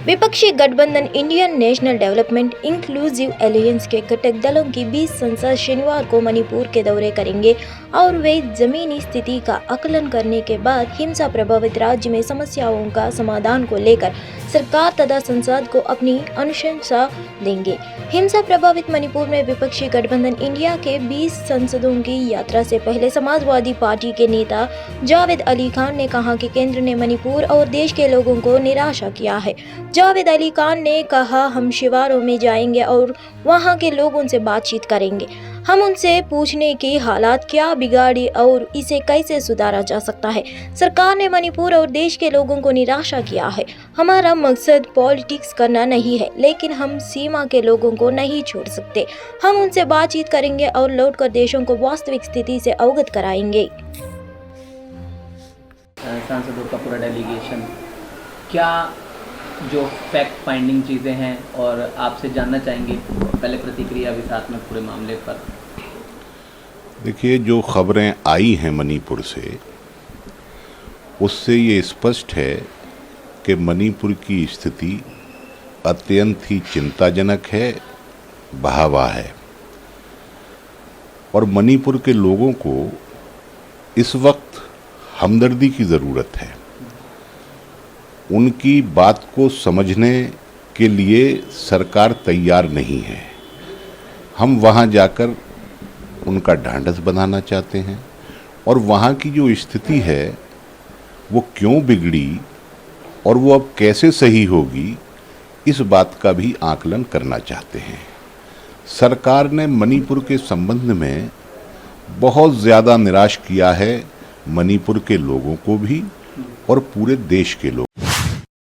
विपक्षी गठबंधन Indian national development inclusive alliance के घटक दलों की 20 संसद शनिवार को मणिपुर के दौरे करेंगे और वे जमीनी स्थिति का आकलन करने के बाद हिंसा प्रभावित राज्य में समस्याओं का समाधान को लेकर सरकार तथा संसद को अपनी अनुशंसा देंगे। हिंसा प्रभावित मणिपुर में विपक्षी गठबंधन इंडिया के 20 सांसदों की यात्रा से पहले समाजवादी पार्टी के नेता जावेद अली खान ने कहा कि केंद्र ने मणिपुर और देश के लोगों को निराशा किया है। जावेद अली खान ने कहा, हम शिवारों में जाएंगे और वहां के लोगों से बातचीत करेंगे। हम उनसे पूछने की हालात क्या बिगाड़ी और इसे कैसे सुधारा जा सकता है। सरकार ने मणिपुर और देश के लोगों को निराशा किया है। हमारा मकसद पॉलिटिक्स करना नहीं है, लेकिन हम सीमा के लोगों को नहीं छोड़ सकते। हम उनसे बातचीत करेंगे और लौटकर देशों को वास्तविक स्थिति से अवगत कराएंगे। सांसदों का पूरा डेलीगेशन, क्या जो फैक्ट फाइंडिंग चीज़ें हैं और आपसे जानना चाहेंगे पहले प्रतिक्रिया भी साथ में पूरे मामले पर। देखिए, जो खबरें आई हैं मणिपुर से, उससे ये स्पष्ट है कि मणिपुर की स्थिति अत्यंत ही चिंताजनक है, बहावा है और मणिपुर के लोगों को इस वक्त हमदर्दी की ज़रूरत है। उनकी बात को समझने के लिए सरकार तैयार नहीं है। हम वहाँ जाकर उनका ढांढस बंधाना चाहते हैं और वहाँ की जो स्थिति है वो क्यों बिगड़ी और वो अब कैसे सही होगी, इस बात का भी आकलन करना चाहते हैं। सरकार ने मणिपुर के संबंध में बहुत ज़्यादा निराश किया है, मणिपुर के लोगों को भी और पूरे देश के लोग।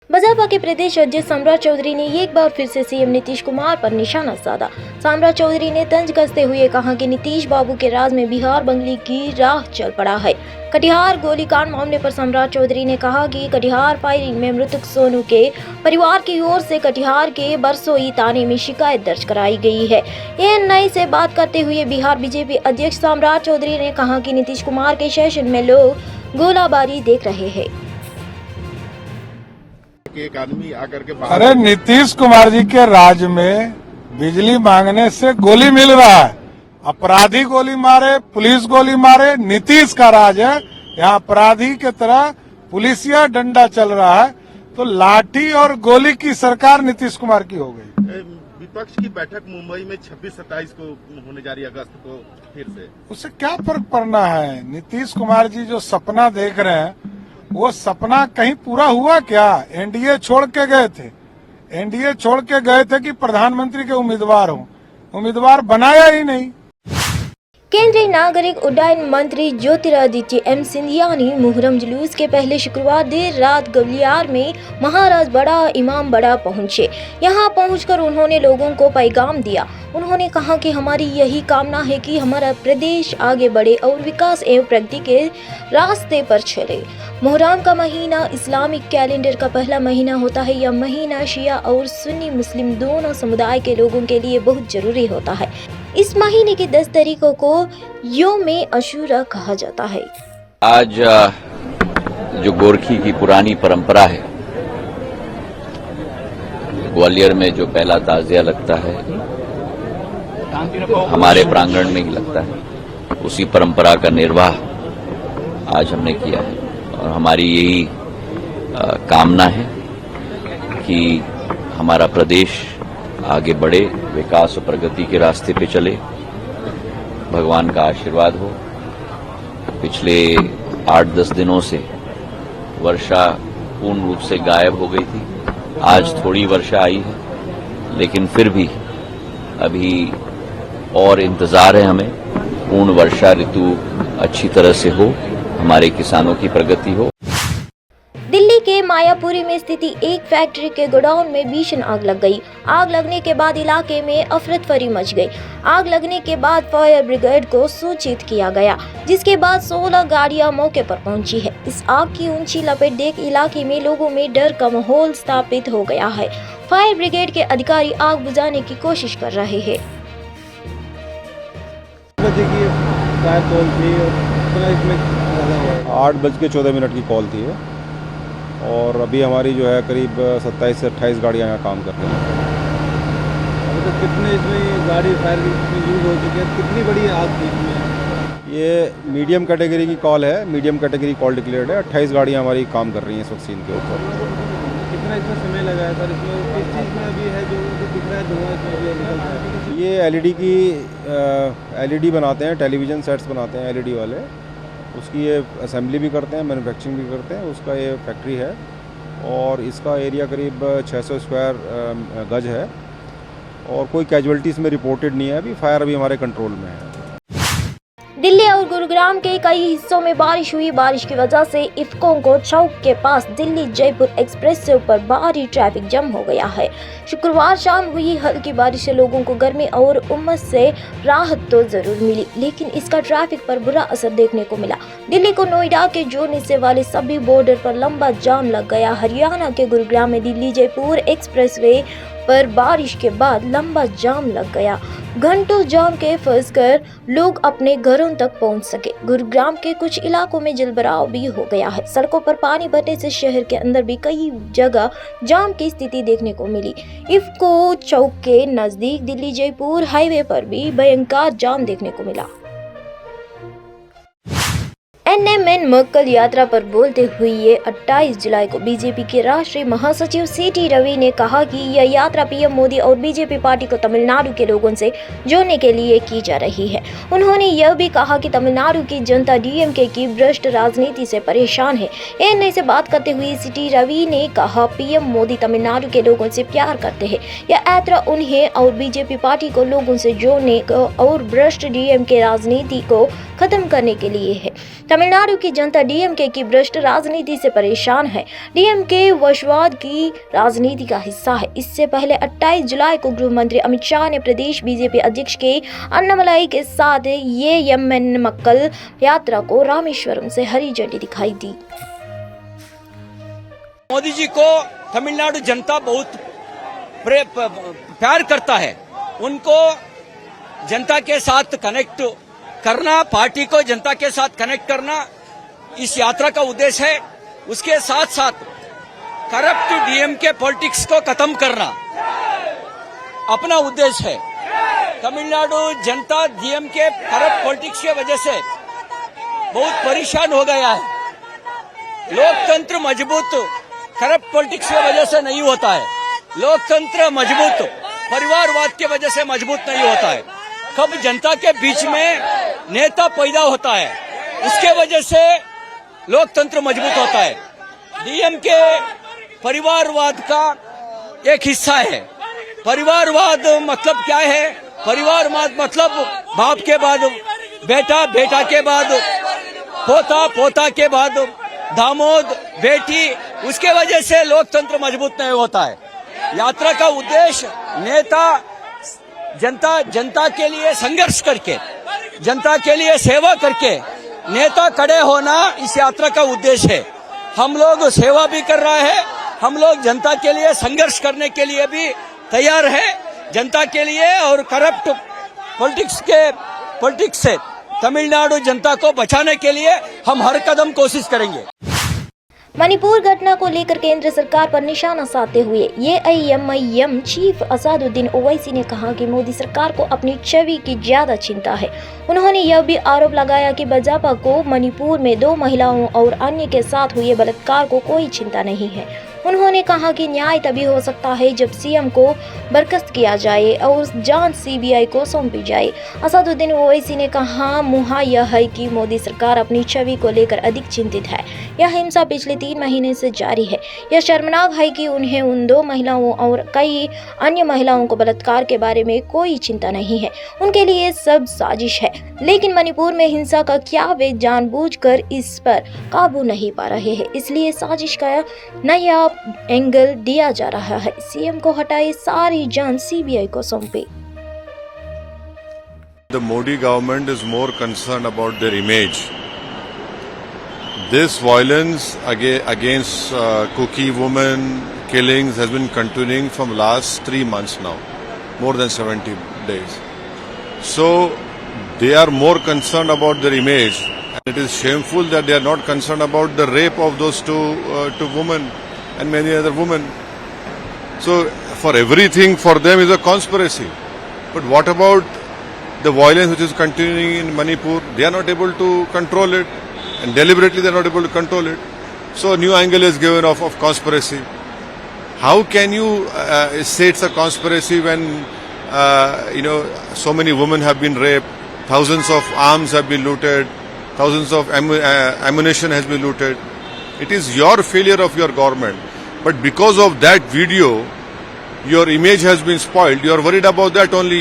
भाजपा के प्रदेश अध्यक्ष सम्राट चौधरी ने एक बार फिर से सीएम नीतीश कुमार पर निशाना साधा। सम्राट चौधरी ने तंज कसते हुए कहा कि नीतीश बाबू के राज में बिहार बंगली की राह चल पड़ा है। कटिहार गोलीकांड मामले पर सम्राट चौधरी ने कहा कि कटिहार फायरिंग में मृतक सोनू के परिवार की ओर से कटिहार के बरसोई थाने में शिकायत दर्ज कराई गई है। एएनआई से बात करते हुए बिहार बीजेपी अध्यक्ष सम्राट चौधरी ने कहा कि नीतीश कुमार के शासन में लोग गोलाबारी देख रहे हैं। एक आदमी आकर के अरे नीतीश कुमार जी के राज में बिजली मांगने से गोली मिल रहा है। अपराधी गोली मारे, पुलिस गोली मारे, नीतीश का राज है। यहाँ अपराधी के तरह पुलिसिया डंडा चल रहा है, तो लाठी और गोली की सरकार नीतीश कुमार की हो गई। विपक्ष की बैठक मुंबई में 26-27 को होने जा रही है, अगस्त को फिर से। उससे क्या फर्क पड़ना है? नीतीश कुमार जी जो सपना देख रहे हैं, वो सपना कहीं पूरा हुआ क्या? एनडीए छोड़ के गए थे, एनडीए छोड़ के गए थे कि प्रधानमंत्री के उम्मीदवार हो, बनाया ही नहीं। केंद्रीय नागरिक उड्डयन मंत्री ज्योतिरादित्य एम सिंधिया ने मुहर्रम जुलूस के पहले शुक्रवार देर रात ग्वालियर में महाराज बड़ा इमाम बड़ा पहुंचे। यहां पहुंचकर उन्होंने लोगों को पैगाम दिया। उन्होंने कहा कि हमारी यही कामना है कि हमारा प्रदेश आगे बढ़े और विकास एवं प्रगति के रास्ते पर चले। मुहर्रम का महीना इस्लामिक कैलेंडर का पहला महीना होता है। यह महीना शिया और सुन्नी मुस्लिम दोनों समुदाय के लोगों के लिए बहुत जरूरी होता है। इस महीने की 10 तारीखों को यौम अशूरा कहा जाता है। आज जो गोरखी की पुरानी परंपरा है, ग्वालियर में जो पहला ताजिया लगता है हमारे प्रांगण में ही लगता है, उसी परंपरा का निर्वाह आज हमने किया है और हमारी यही कामना है कि हमारा प्रदेश आगे बढ़े, विकास और प्रगति के रास्ते पे चले। भगवान का आशीर्वाद हो। पिछले 8-10 दिनों से वर्षा पूर्ण रूप से गायब हो गई थी। आज थोड़ी वर्षा आई है, लेकिन फिर भी अभी और इंतजार है हमें। पूर्ण वर्षा ऋतु अच्छी तरह से हो, हमारे किसानों की प्रगति हो। दिल्ली के मायापुरी में स्थित एक फैक्ट्री के गोडाउन में भीषण आग लग गई। आग लगने के बाद इलाके में अफरा-तफरी मच गई। आग लगने के बाद फायर ब्रिगेड को सूचित किया गया, जिसके बाद 16 गाड़ियां मौके पर पहुंची है। इस आग की ऊंची लपेट देख इलाके में लोगों में डर का माहौल स्थापित हो गया है। फायर ब्रिगेड के अधिकारी आग बुझाने की कोशिश कर रहे हैं। 8:14 की कॉल थी। और अभी हमारी जो है करीब 27 से 28 गाड़ियाँ यहाँ काम कर रही हैं। अभी तक कितने इसमें गाड़ी फायर यूज हो चुकी है, कितनी बड़ी आग थी इसमें? ये मीडियम कैटेगरी की कॉल है, मीडियम कैटेगरी कॉल डिक्लेयर्ड है। 28 गाड़ियाँ हमारी काम कर रही हैं इस वक्त सीन के ऊपर। कितना इसमें समय लगा है सर? इसमें किस चीज़ में अभी है जो दिख रहा है धुआं इसमें अभी निकल रहा है? ये एलईडी बनाते हैं, टेलीविज़न सेट्स बनाते हैं एलईडी वाले, उसकी ये असेंबली भी करते हैं, मैन्युफैक्चरिंग भी करते हैं, उसका ये फैक्ट्री है और इसका एरिया करीब 600 स्क्वायर गज है और कोई कैजुअलिटीज़ में रिपोर्टेड नहीं है। अभी फायर अभी हमारे कंट्रोल में है। दिल्ली और गुरुग्राम के कई हिस्सों में बारिश हुई। बारिश की वजह से इफ्को चौक के पास दिल्ली जयपुर एक्सप्रेस से ऊपर भारी ट्रैफिक जम हो गया है। शुक्रवार शाम हुई हल्की बारिश से लोगों को गर्मी और उमस से राहत तो जरूर मिली, लेकिन इसका ट्रैफिक पर बुरा असर देखने को मिला। दिल्ली को नोएडा के जोड़ने से वाले सभी बॉर्डर पर लंबा जाम लग गया। हरियाणा के गुरुग्राम में दिल्ली जयपुर एक्सप्रेसवे पर बारिश के बाद लंबा जाम लग गया। घंटों जाम के फंसकर लोग अपने घरों तक पहुंच सके। गुरुग्राम के कुछ इलाकों में जलभराव भी हो गया है। सड़कों पर पानी भरने से शहर के अंदर भी कई जगह जाम की स्थिति देखने को मिली। इफ्को चौक के नजदीक दिल्ली जयपुर हाईवे पर भी भयंकर जाम देखने को मिला। एनएमएन मक्कल यात्रा पर बोलते हुए 28 जुलाई को बीजेपी के राष्ट्रीय महासचिव सीटी रवि ने कहा कि यह यात्रा पीएम मोदी और बीजेपी पार्टी को तमिलनाडु के लोगों से जोड़ने के लिए की जा रही है। उन्होंने यह भी कहा कि तमिलनाडु की जनता डीएमके की भ्रष्ट राजनीति से परेशान है। एएनआई से बात करते हुए सीटी रवि ने कहा, पीएम मोदी तमिलनाडु के लोगों से प्यार करते हैं। यह यात्रा उन्हें और बीजेपी पार्टी को लोगों से जोड़ने और भ्रष्ट डीएमके राजनीति को खत्म करने के लिए है। तमिलनाडु की जनता डीएमके की भ्रष्ट राजनीति से परेशान है। डीएमके वशवाद की राजनीति का हिस्सा है। इससे पहले 28 जुलाई को गृह मंत्री अमित शाह ने प्रदेश बीजेपी अध्यक्ष के अन्नामलाई के साथ एएमएन मक्कल यात्रा को रामेश्वरम से हरी झंडी दिखाई दी। मोदी जी को तमिलनाडु जनता बहुत प्यार करता है। उनको जनता के साथ कनेक्ट करना, पार्टी को जनता के साथ कनेक्ट करना इस यात्रा का उद्देश्य है। उसके साथ साथ करप्ट डीएमके पॉलिटिक्स को खत्म करना अपना उद्देश्य है। तमिलनाडु जनता डीएमके करप्ट पॉलिटिक्स की वजह से बहुत परेशान हो गया है। लोकतंत्र मजबूत करप्ट पॉलिटिक्स की वजह से नहीं होता है। लोकतंत्र मजबूत परिवारवाद की वजह से मजबूत नहीं होता है। कब जनता के बीच में नेता पैदा होता है, उसके वजह से लोकतंत्र मजबूत होता है। डीएमके परिवारवाद का एक हिस्सा है। परिवारवाद मतलब क्या है? परिवारवाद मतलब बाप के बाद बेटा, बेटा के बाद पोता, पोता के बाद दामाद, बेटी, उसके वजह से लोकतंत्र मजबूत नहीं होता है। यात्रा का उद्देश्य नेता जनता के लिए संघर्ष करके, जनता के लिए सेवा करके नेता खड़े होना इस यात्रा का उद्देश्य है। हम लोग सेवा भी कर रहे हैं, हम लोग जनता के लिए संघर्ष करने के लिए भी तैयार है। जनता के लिए और करप्ट पॉलिटिक्स से तमिलनाडु जनता को बचाने के लिए हम हर कदम कोशिश करेंगे। मणिपुर घटना को लेकर केंद्र सरकार पर निशाना साधते हुए एआईएमआईएम चीफ असदुद्दीन ओवैसी ने कहा कि मोदी सरकार को अपनी छवि की ज्यादा चिंता है। उन्होंने यह भी आरोप लगाया कि भाजपा को मणिपुर में 2 महिलाओं और अन्य के साथ हुए बलात्कार को कोई चिंता नहीं है। उन्होंने कहा कि न्याय तभी हो सकता है जब सीएम को बर्खास्त किया जाए और जांच सीबीआई को सौंपी जाए। असदुद्दीन ओवैसी ने कहा, मुहा यह है कि मोदी सरकार अपनी छवि को लेकर अधिक चिंतित है। यह हिंसा पिछले 3 महीने से जारी है। यह शर्मनाक है कि उन्हें उन 2 महिलाओं और कई अन्य महिलाओं को बलात्कार के बारे में कोई चिंता नहीं है। उनके लिए सब साजिश है। लेकिन मणिपुर में हिंसा का क्या वे जानबूझकर इस पर काबू नहीं पा रहे हैं, इसलिए साजिश का नया एंगल दिया जा रहा है। सीएम को हटाए, सारी जांच सीबीआई को सौंपे। The Modi government is more concerned about their image. This violence against Kuki women killings has been continuing from last 3 months now, more than 70 days. So they are more concerned about their image. It is shameful that they are not concerned about the rape of those two women and many other women. So for everything for them is a conspiracy. But what about the violence which is continuing in Manipur? They are not able to control it, and deliberately they are not able to control it. So a new angle is given of conspiracy. How can you say it's a conspiracy when so many women have been raped, thousands of arms have been looted, thousands of ammunition has been looted? It is your failure of your government. But because of that video, your image has been spoiled. You are worried about that only.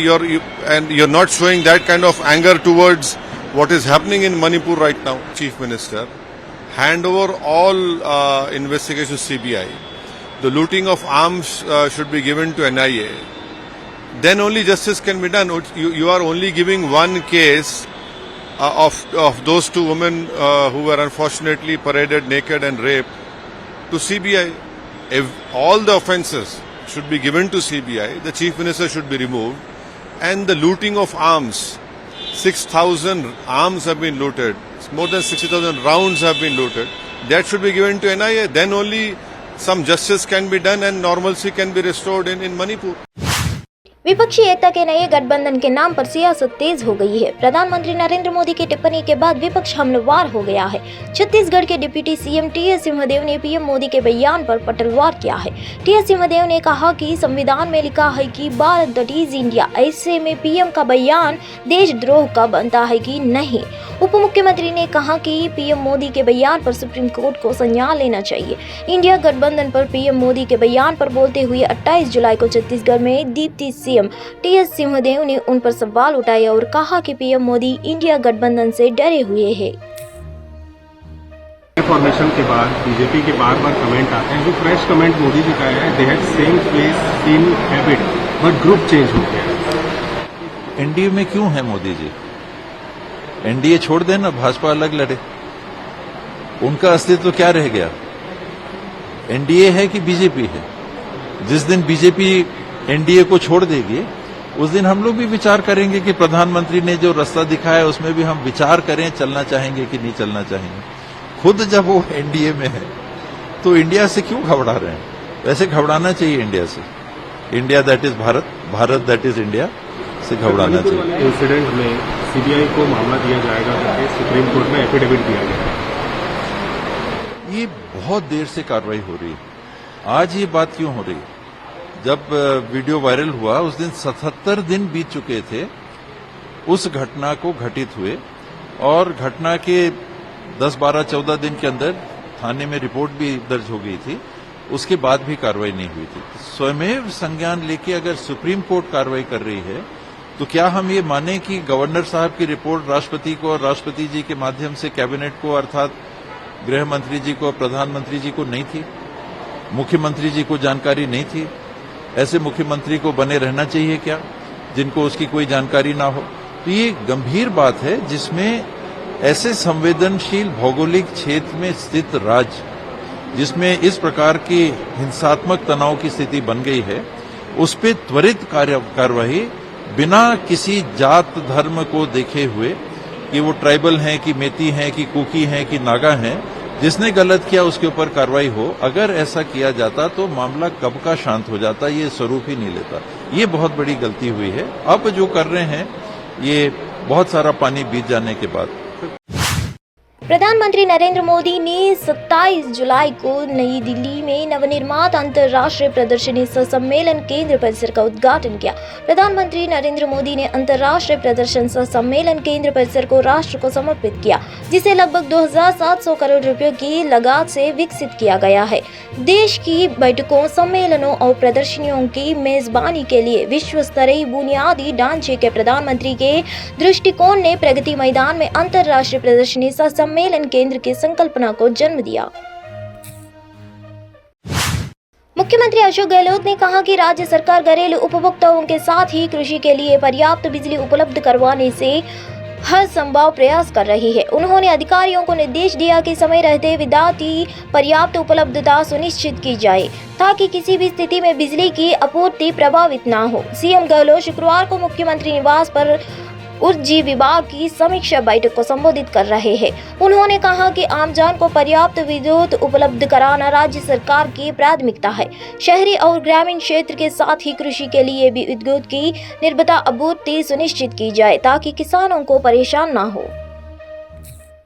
And you're not showing that kind of anger towards what is happening in Manipur right now. Chief Minister, hand over all investigations to CBI. The looting of arms should be given to NIA. Then only justice can be done. You are only giving one case of those two women who were unfortunately paraded naked and raped to CBI. If all the offences should be given to CBI, the Chief Minister should be removed, and the looting of arms, 6,000 arms have been looted, more than 60,000 rounds have been looted, that should be given to NIA. Then only some justice can be done and normalcy can be restored in Manipur. विपक्षी एकता के नए गठबंधन के नाम पर सियासत तेज हो गई है। प्रधानमंत्री नरेंद्र मोदी की टिप्पणी के बाद विपक्ष हमलावर हो गया है। छत्तीसगढ़ के डिप्टी सीएम टीएस सिंहदेव ने पीएम मोदी के बयान पर पलटवार किया है। टीएस सिंहदेव ने कहा कि संविधान में लिखा है कि भारत दैट इज इंडिया, ऐसे में पीएम का बयान देशद्रोह का बनता है कि नहीं। उप मुख्यमंत्री ने कहा कि पीएम मोदी के बयान पर सुप्रीम कोर्ट को संज्ञान लेना चाहिए। इंडिया गठबंधन पर पीएम मोदी के बयान पर बोलते हुए 28 जुलाई को छत्तीसगढ़ में डिप्टी सीएम टीएस सिंहदेव ने उन पर सवाल उठाए और कहा कि पीएम मोदी इंडिया गठबंधन से डरे हुए हैं। फॉर्मेशन के बाद बीजेपी के बार-बार कमेंट आते हैं, जो फ्रेश कमेंट मोदी जी का है, they have same face same habit but group change हो गया। एनडीए में क्यों है मोदी जी? एनडीए छोड़ देना, भाजपा अलग लड़े, उनका अस्तित्व क्या रह गया? एनडीए है कि बीजेपी है? जिस दिन बीजेपी एनडीए को छोड़ देगी उस दिन हम लोग भी विचार करेंगे कि प्रधानमंत्री ने जो रास्ता दिखाया उसमें भी हम विचार करें, चलना चाहेंगे कि नहीं चलना चाहेंगे। खुद जब वो एनडीए में है तो इंडिया से क्यों घबरा रहे हैं? वैसे घबराना चाहिए इंडिया से। India that is Bharat, Bharat that is India से घबराना चाहिए। इंसिडेंट में सीबीआई को मामला दिया जाएगा करके सुप्रीम कोर्ट में एफिडेविट दिया गया। ये बहुत देर से कार्रवाई हो रही है। आज ये बात क्यों हो रही है? जब वीडियो वायरल हुआ उस दिन 77 दिन बीत चुके थे उस घटना को घटित हुए, और घटना के 10, 12, 14 दिन के अंदर थाने में रिपोर्ट भी दर्ज हो गई थी, उसके बाद भी कार्रवाई नहीं हुई थी। स्वयं संज्ञान लेके अगर सुप्रीम कोर्ट कार्रवाई कर रही है तो क्या हम ये माने कि गवर्नर साहब की रिपोर्ट राष्ट्रपति को और राष्ट्रपति जी के माध्यम से कैबिनेट को अर्थात गृह मंत्री जी को, प्रधानमंत्री जी को नहीं थी? मुख्यमंत्री जी को जानकारी नहीं थी? ऐसे मुख्यमंत्री को बने रहना चाहिए क्या जिनको उसकी कोई जानकारी ना हो? तो ये गंभीर बात है जिसमें ऐसे संवेदनशील भौगोलिक क्षेत्र में स्थित राज्य जिसमें इस प्रकार की हिंसात्मक तनाव की स्थिति बन गई है, उस पर त्वरित कार्यवाही बिना किसी जात धर्म को देखे हुए कि वो ट्राइबल हैं कि मेती हैं कि कुकी हैं कि नागा हैं, जिसने गलत किया उसके ऊपर कार्रवाई हो। अगर ऐसा किया जाता तो मामला कब का शांत हो जाता, ये स्वरूप ही नहीं लेता। ये बहुत बड़ी गलती हुई है। अब जो कर रहे हैं ये बहुत सारा पानी बीत जाने के बाद। प्रधानमंत्री नरेंद्र मोदी ने 27 जुलाई को नई दिल्ली में नवनिर्मित अंतर्राष्ट्रीय प्रदर्शनी सह सम्मेलन केंद्र परिसर का उद्घाटन किया। प्रधानमंत्री नरेंद्र मोदी ने अंतर्राष्ट्रीय प्रदर्शन सह सम्मेलन केंद्र परिसर को राष्ट्र को समर्पित किया, जिसे लगभग 2700 करोड़ रुपयों की लागत से विकसित किया गया है। देश की बैठकों, सम्मेलनों और प्रदर्शनियों की मेजबानी के लिए विश्व स्तरीय बुनियादी ढांचे के प्रधानमंत्री के दृष्टिकोण ने प्रगति मैदान में अंतर्राष्ट्रीय प्रदर्शनी सह सम्मेलन केंद्र की संकल्पना को जन्म दिया। मुख्यमंत्री अशोक गहलोत ने कहा कि राज्य सरकार घरेलू उपभोक्ताओं के साथ ही कृषि के लिए पर्याप्त बिजली उपलब्ध करवाने से हर संभव प्रयास कर रही है। उन्होंने अधिकारियों को निर्देश दिया कि समय रहते विद्युत की पर्याप्त उपलब्धता सुनिश्चित की जाए ताकि किसी भी स्थिति में बिजली की आपूर्ति प्रभावित न हो। सीएम गहलोत शुक्रवार को मुख्यमंत्री निवास पर ऊर्जा विभाग की समीक्षा बैठक को संबोधित कर रहे हैं। उन्होंने कहा कि आमजन को पर्याप्त विद्युत उपलब्ध कराना राज्य सरकार की प्राथमिकता है। शहरी और ग्रामीण क्षेत्र के साथ ही कृषि के लिए भी विद्युत की निर्बाध आपूर्ति सुनिश्चित की जाए ताकि किसानों को परेशान न हो।